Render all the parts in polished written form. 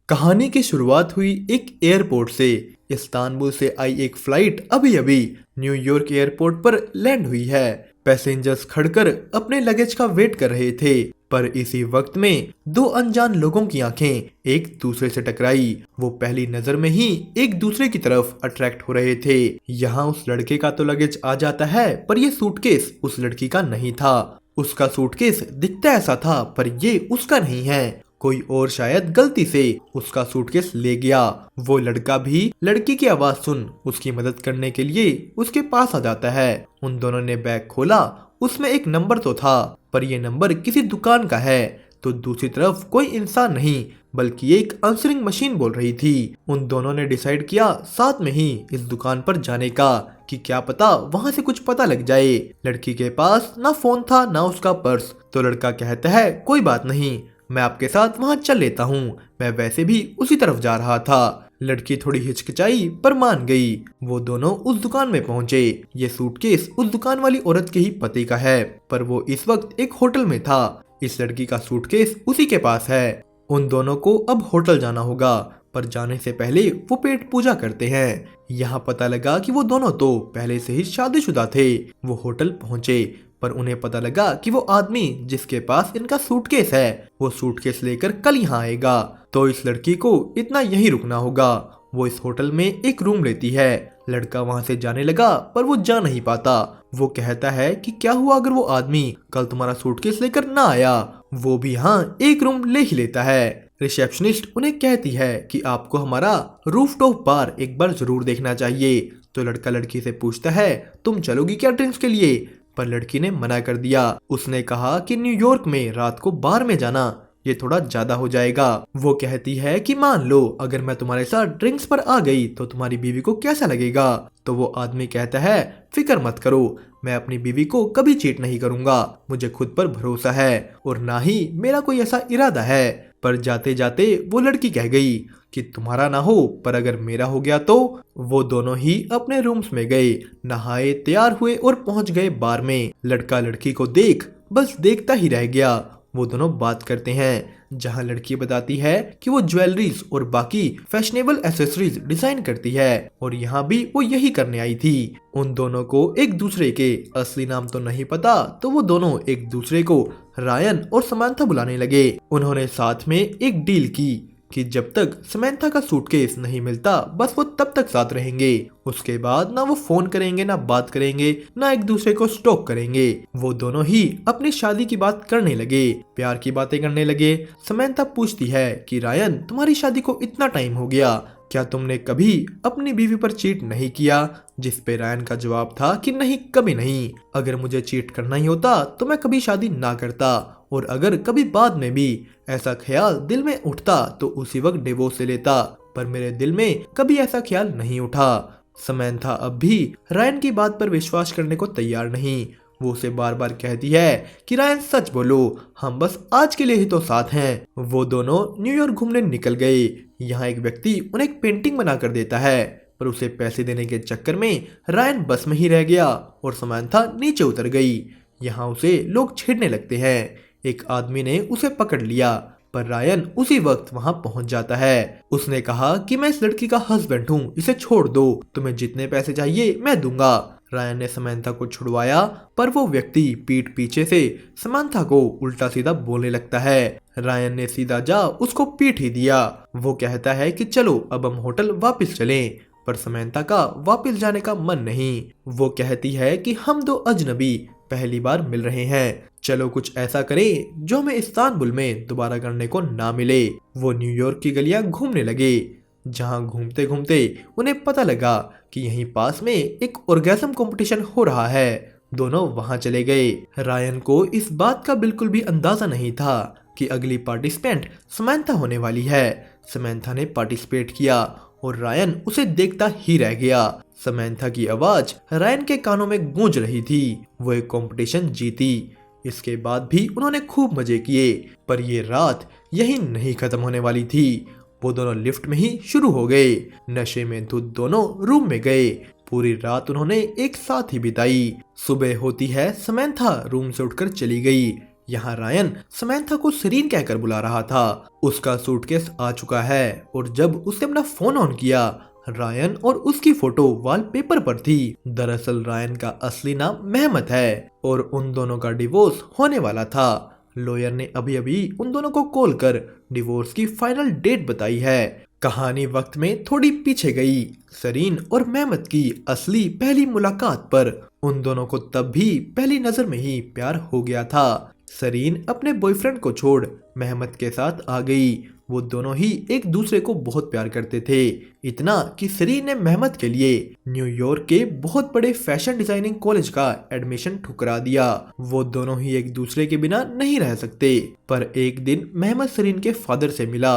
कहानी की शुरुआत हुई एक एयरपोर्ट से। इस्तांबुल से आई एक फ्लाइट अभी अभी न्यूयॉर्क एयरपोर्ट पर लैंड हुई है। पैसेंजर्स खड़कर अपने लगेज का वेट कर रहे थे, पर इसी वक्त में दो अनजान लोगों की आंखें एक दूसरे से टकराई। वो पहली नजर में ही एक दूसरे की तरफ अट्रैक्ट हो रहे थे। यहाँ उस लड़के का तो लगेज आ जाता है, पर ये सूटकेस उस लड़की का नहीं था। उसका सूटकेस दिखता ऐसा था, पर ये उसका नहीं है। कोई और शायद गलती से उसका सूटकेस ले गया। वो लड़का भी लड़की की आवाज सुन उसकी मदद करने के लिए उसके पास आ जाता है। उन दोनों ने बैग खोला। उसमें एक नंबर तो था, पर यह नंबर किसी दुकान का है। तो दूसरी तरफ कोई इंसान नहीं, बल्कि एक आंसरिंग मशीन बोल रही थी। उन दोनों ने डिसाइड किया साथ में ही इस दुकान पर जाने का, कि क्या पता वहां से कुछ पता लग जाए। लड़की के पास ना फोन था ना उसका पर्स। तो लड़का कहता है कोई बात नहीं, मैं आपके साथ वहां चल लेता हूँ, मैं वैसे भी उसी तरफ जा रहा था। लड़की थोड़ी हिचकिचाई पर मान गई। वो दोनों उस दुकान में पहुंचे। ये सूटकेस उस दुकान वाली औरत के ही पति का है, पर वो इस वक्त एक होटल में था। इस लड़की का सूटकेस उसी के पास है। उन दोनों को अब होटल जाना होगा, पर जाने से पहले वो पेट पूजा करते हैं। यहाँ पता लगा कि वो दोनों तो पहले से ही शादीशुदा थे। वो होटल पहुंचे, पर उन्हें पता लगा कि वो आदमी जिसके पास इनका सूटकेस है, वो सूटकेस लेकर कल यहाँ आएगा। तो इस लड़की को इतना यहीं रुकना होगा। वो इस होटल में एक रूम लेती है। लड़का वहां से जाने लगा, पर वो जा नहीं पाता। वो कहता है कि क्या हुआ अगर वो आदमी कल तुम्हारा सूटकेस लेकर ना आया। वो भी यहाँ एक रूम ले ही लेता है। रिसेप्शनिस्ट उन्हें कहती है कि आपको हमारा रूफटॉप बार एक बार जरूर देखना चाहिए। तो लड़का लड़की से पूछता है तुम चलोगी क्या ड्रिंक्स के लिए, पर लड़की ने मना कर दिया। उसने कहा कि न्यूयॉर्क में रात को बार में जाना ये थोड़ा ज्यादा हो जाएगा। वो कहती है कि मान लो अगर मैं तुम्हारे साथ ड्रिंक्स पर आ गई तो तुम्हारी बीवी को कैसा लगेगा। तो वो आदमी कहता है फिक्र मत करो, मैं अपनी बीवी को कभी चीट नहीं करूंगा, मुझे खुद पर भरोसा है और ना ही मेरा कोई ऐसा इरादा है। पर जाते जाते वो लड़की कह गई कि तुम्हारा ना हो, पर अगर मेरा हो गया तो। वो दोनों ही अपने रूम्स में गए, नहाए, तैयार हुए और पहुंच गए बार में। लड़का लड़की को देख बस देखता ही रह गया। वो दोनों बात करते हैं, जहां लड़की बताती है कि वो ज्वेलरीज और बाकी फैशनेबल एसेसरीज डिजाइन करती है और यहाँ भी वो यही करने आई थी। उन दोनों को एक दूसरे के असली नाम तो नहीं पता, तो वो दोनों एक दूसरे को रायन और समांथा बुलाने लगे। उन्होंने साथ में एक डील की कि जब तक समंथा का सूटकेस नहीं मिलता बस वो तब तक साथ रहेंगे। उसके बाद ना वो फोन करेंगे, ना बात करेंगे, ना एक दूसरे को स्टॉक करेंगे। वो दोनों ही अपनी शादी की बात करने लगे, प्यार की बातें करने लगे। समंथा पूछती है कि रायन तुम्हारी शादी को इतना टाइम हो गया, क्या तुमने कभी अपनी बीवी पर चीट नहीं किया। जिस पे रायन का जवाब था कि नहीं, कभी नहीं। अगर मुझे चीट करना ही होता तो मैं कभी शादी ना करता, और अगर कभी बाद में भी ऐसा ख्याल दिल में उठता तो उसी वक्त डिवोर्स ले लेता, पर मेरे दिल में कभी ऐसा ख्याल नहीं उठा। समंथा अब भी रायन की बात पर विश्वास करने को तैयार नहीं। वो उसे बार बार कहती है कि रायन सच बोलो, हम बस आज के लिए ही तो साथ हैं। वो दोनों न्यूयॉर्क घूमने निकल गए। यहाँ एक व्यक्ति उन्हें एक पेंटिंग बना कर देता है, पर उसे पैसे देने के चक्कर में रायन बस में ही रह गया और समंथा नीचे उतर गई। यहाँ उसे लोग छेड़ने लगते हैं। एक आदमी ने उसे पकड़ लिया, पर रायन उसी वक्त वहां पहुंच जाता है। उसने कहा कि मैं इस लड़की का हस्बैंड हूँ, इसे छोड़ दो, तुम्हें जितने पैसे चाहिए मैं दूंगा। रायन ने समंथा को छुड़वाया, पर वो व्यक्ति पीठ पीछे से समंथा को उल्टा सीधा बोलने लगता है। रायन ने सीधा जा उसको पीट ही दिया। वो कहता है कि चलो अब हम होटल वापस चलें, पर समंथा का वापस जाने का मन नहीं। वो कहती है कि हम दो अजनबी पहली बार मिल रहे हैं, चलो कुछ ऐसा करें जो हमें इस्तांबुल में दोबारा करने को ना मिले। वो न्यूयॉर्क की गलियां घूमने लगे, जहां घूमते घूमते उन्हें पता लगा कि यहीं पास में एक ऑर्गेज़म कंपटीशन हो रहा है। दोनों वहां चले गए। रायन को इस बात का बिल्कुल भी अंदाजा नहीं था कि अगली पार्टिसिपेंट समंथा होने वाली है। समंथा ने पार्टिसिपेट किया और रायन उसे देखता ही रह गया। समंथा की आवाज रायन के कानों में गूंज रही थी। वो एक कंपटीशन जीती। इसके बाद भी उन्होंने खूब मजे किए, पर ये रात यही नहीं खत्म होने वाली थी। वो दोनों लिफ्ट में ही शुरू हो गए। नशे में धुत दोनों रूम में गए। पूरी रात उन्होंने एक साथ ही बिताई। सुबह होती है, समंथा रूम से उठकर चली गई। यहाँ रायन समंथा को सरीन कहकर बुला रहा था। उसका सूटकेस आ चुका है और जब उसने अपना फोन ऑन किया, रायन और उसकी फोटो वॉलपेपर पर थी। दरअसल रायन का असली नाम मेहमत है और उन दोनों का डिवोर्स होने वाला था। लॉयर ने अभी अभी उन दोनों को कॉल कर डिवोर्स की फाइनल डेट बताई है। कहानी वक्त में थोड़ी पीछे गई। सरीन और मेहमत की असली पहली मुलाकात पर उन दोनों को तब भी पहली नजर में ही प्यार हो गया था। सरीन अपने बॉयफ्रेंड को छोड़ मेहमत के साथ आ गई। वो दोनों ही एक दूसरे को बहुत प्यार करते थे, इतना कि सरीन ने मेहमत के लिए न्यूयॉर्क के बहुत बड़े फैशन डिजाइनिंग कॉलेज का एडमिशन ठुकरा दिया। वो दोनों ही एक दूसरे के बिना नहीं रह सकते। पर एक दिन मेहमत सरीन के फादर से मिला,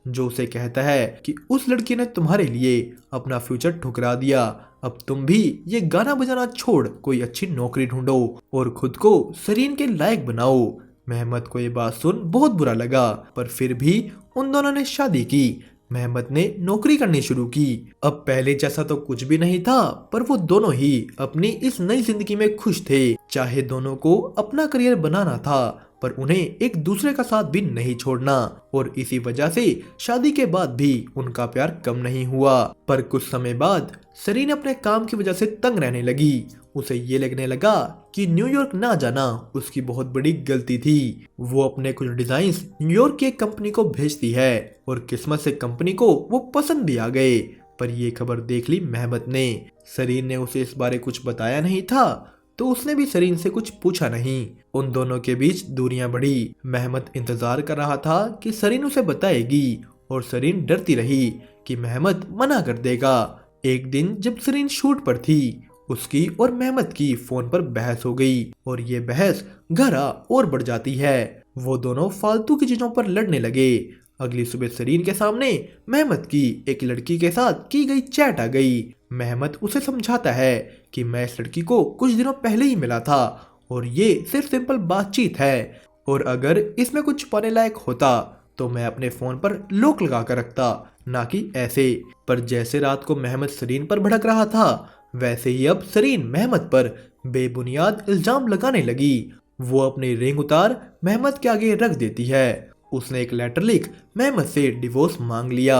जो उसे कहता है कि उस लड़की ने तुम्हारे लिए अपना फ्यूचर ठुकरा दिया। अब तुम भी ये गाना बजाना छोड़ कोई अच्छी नौकरी ढूंढो और खुद को सरीन के लायक बनाओ। मेहमत को ये बात सुन बहुत बुरा लगा, पर फिर भी उन दोनों ने शादी की। मेहमत ने नौकरी करनी शुरू की। अब पहले जैसा तो कुछ भी नहीं था, पर वो दोनों ही अपनी इस नई जिंदगी में खुश थे। चाहे दोनों को अपना करियर बनाना था, पर उन्हें एक दूसरे का साथ भी नहीं छोड़ना। और इसी वजह से शादी के बाद भी उनका प्यार कम नहीं हुआ। पर कुछ समय बाद सरीन अपने काम की वजह से तंग रहने लगी। उसे ये लगने लगा कि न्यूयॉर्क ना जाना उसकी बहुत बड़ी गलती थी। वो अपने कुछ डिजाइन्स न्यूयॉर्क की एक कंपनी को भेजती है और किस्मत से कंपनी को वो पसंद भी आ गए। पर ये खबर देख ली मेहमत ने। सरीन ने उसे इस बारे कुछ बताया नहीं था, तो उसने भी सरीन से कुछ पूछा नहीं। उन दोनों के बीच दूरियां बढ़ी। मेहमत इंतजार कर रहा था कि सरीन उसे बताएगी और सरीन डरती रही कि मेहमत मना कर देगा। एक दिन जब सरीन शूट पर थी, उसकी और मेहमत की फोन पर बहस हो गई और ये बहस गहरा और बढ़ जाती है। वो दोनों फालतू की चीजों पर लड़ने लगे। अगली सुबह सरीन के सामने मेहमत की एक लड़की के साथ की गई चैट आ गई। मेहमत उसे समझाता है कि मैं इस लड़की को कुछ दिनों पहले ही मिला था और ये सिर्फ सिंपल बातचीत है, और अगर इसमें कुछ पाने लायक होता तो मैं अपने फोन पर लॉक लगा कर रखता, ना कि ऐसे। पर जैसे रात को मेहमत सरीन पर भड़क रहा था, वैसे ही अब सरीन मेहमत पर बेबुनियाद इल्जाम लगाने लगी। वो अपनी रिंग उतार मेहमत के आगे रख देती है। उसने एक लेटर लिख मेहमत से डिवोर्स मांग लिया।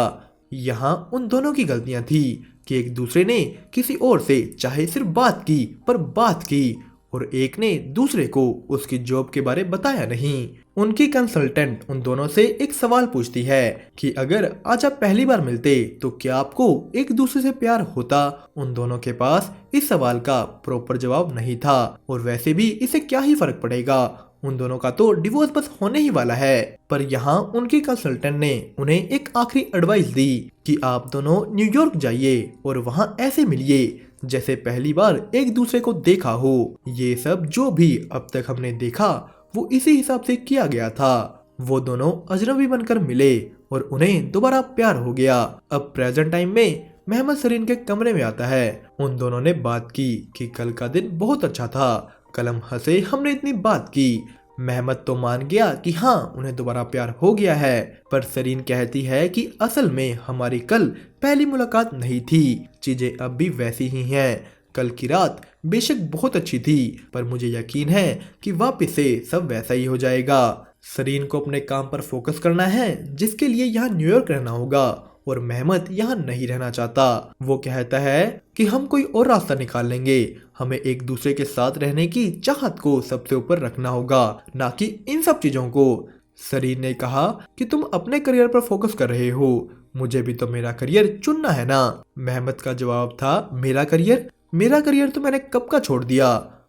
यहाँ उन दोनों की गलतियां थी कि एक दूसरे ने किसी और से चाहे सिर्फ बात की, पर बात की, और एक ने दूसरे को उसकी जॉब के बारे बताया नहीं। उनकी कंसल्टेंट उन दोनों से एक सवाल पूछती है कि अगर आज आप पहली बार मिलते तो क्या आपको एक दूसरे से प्यार होता। उन दोनों के पास इस सवाल का प्रॉपर जवाब नहीं था, और वैसे भी इसे क्या ही फर्क पड़ेगा, उन दोनों का तो डिवोर्स बस होने ही वाला है। पर यहाँ उनकी कंसल्टेंट ने उन्हें एक आखिरी एडवाइस दी कि आप दोनों न्यूयॉर्क जाइए और वहाँ ऐसे मिलिए जैसे पहली बार एक दूसरे को देखा हो। ये सब जो भी अब तक हमने देखा वो इसी हिसाब से किया गया था। वो दोनों अजनबी बनकर मिले और उन्हें दोबारा प्यार हो गया। अब प्रेजेंट टाइम में मेहमत सरीन के कमरे में आता है। उन दोनों ने बात की कि कल का दिन बहुत अच्छा था, कल हम हंसे, हमने इतनी बात की। मेहमत तो मान गया कि हाँ उन्हें दोबारा प्यार हो गया है, पर सरीन कहती है कि असल में हमारी कल पहली मुलाकात नहीं थी, चीजें अब भी वैसी ही हैं। कल की रात बेशक बहुत अच्छी थी, पर मुझे यकीन है कि वापस से सब वैसा ही हो जाएगा। सरीन को अपने काम पर फोकस करना है, जिसके लिए यहाँ न्यूयॉर्क रहना होगा, और मेहमत यहाँ नहीं रहना चाहता। वो कहता है कि हम कोई और रास्ता निकाल लेंगे, हमें एक दूसरे के साथ रहने की चाहत को सबसे ऊपर रखना होगा, ना कि इन सब चीजों को। सरीन ने कहा कि तुम अपने करियर पर फोकस कर रहे हो, मुझे भी तो मेरा करियर चुनना है ना। मेहमत का जवाब था, मेरा करियर? मेरा करियर तो मैंने कब का छोड़ दिया।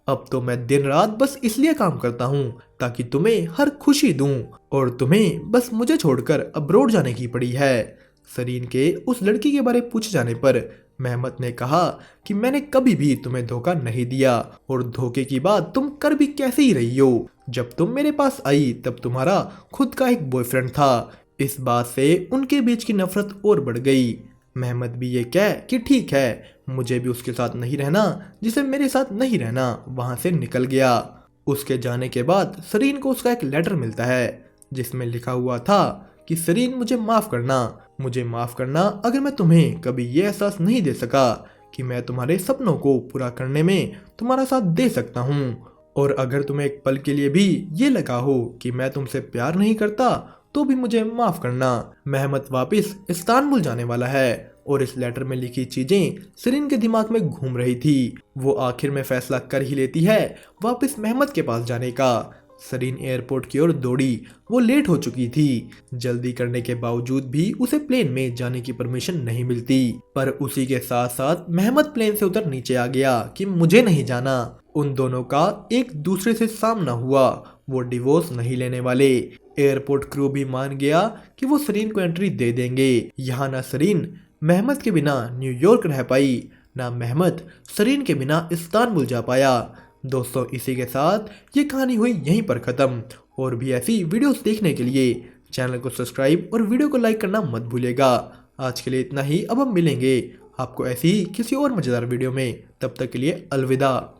अब तो मैं दिन रात बस इसलिए काम करता हूँ ताकि तुम्हें हर खुशी दूं, और तुम्हें बस मुझे छोड़कर अब्रॉड जाने की पड़ी है। सरीन के उस लड़की के बारे पूछे जाने पर मेहमत ने कहा कि मैंने कभी भी तुम्हें धोखा नहीं दिया, और धोखे की बात तुम कर भी कैसे ही रही हो। जब तुम मेरे पास आई तब तुम्हारा खुद का एक बॉयफ्रेंड था। इस बात से उनके बीच की नफरत और बढ़ गई। मेहमत भी ये कह कि ठीक है, मुझे भी उसके साथ नहीं रहना जिसे मेरे साथ नहीं रहना, वहां से निकल गया। उसके जाने के बाद सरीन को उसका एक लेटर मिलता है जिसमें लिखा हुआ था कि सरीन मुझे माफ करना अगर मैं तुम्हें कभी ये एहसास नहीं दे सका कि मैं तुम्हारे सपनों को पूरा करने में तुम्हारा साथ दे सकता हूँ। और अगर तुम्हें एक पल के लिए भी ये लगा हो कि मैं तुमसे प्यार नहीं करता तो भी मुझे माफ करना। मेहमत वापस इस्तांबुल जाने वाला है और इस लेटर में लिखी चीजें सरीन के दिमाग में घूम रही थी। वो आखिर में फैसला कर ही लेती है वापस मेहमत के पास जाने का। सरीन एयरपोर्ट की ओर दौड़ी। वो लेट हो चुकी थी। जल्दी करने के बावजूद भी उसे प्लेन में जाने की परमिशन नहीं मिलती। पर उसी के साथ साथ मेहमत प्लेन से उतर नीचे आ गया कि मुझे नहीं जाना। उन दोनों का एक दूसरे से सामना हुआ। वो डिवोर्स नहीं लेने वाले। एयरपोर्ट क्रू भी मान गया कि वो सरीन को एंट्री दे देंगे। यहाँ ना सरीन मेहमत के बिना न्यूयॉर्क रह पाई, ना मेहमत सरीन के बिना इस्तांबुल जा पाया। दोस्तों, इसी के साथ ये कहानी हुई यहीं पर ख़त्म। और भी ऐसी वीडियोस देखने के लिए चैनल को सब्सक्राइब और वीडियो को लाइक करना मत भूलिएगा। आज के लिए इतना ही। अब हम मिलेंगे आपको ऐसी ही किसी और मज़ेदार वीडियो में। तब तक के लिए अलविदा।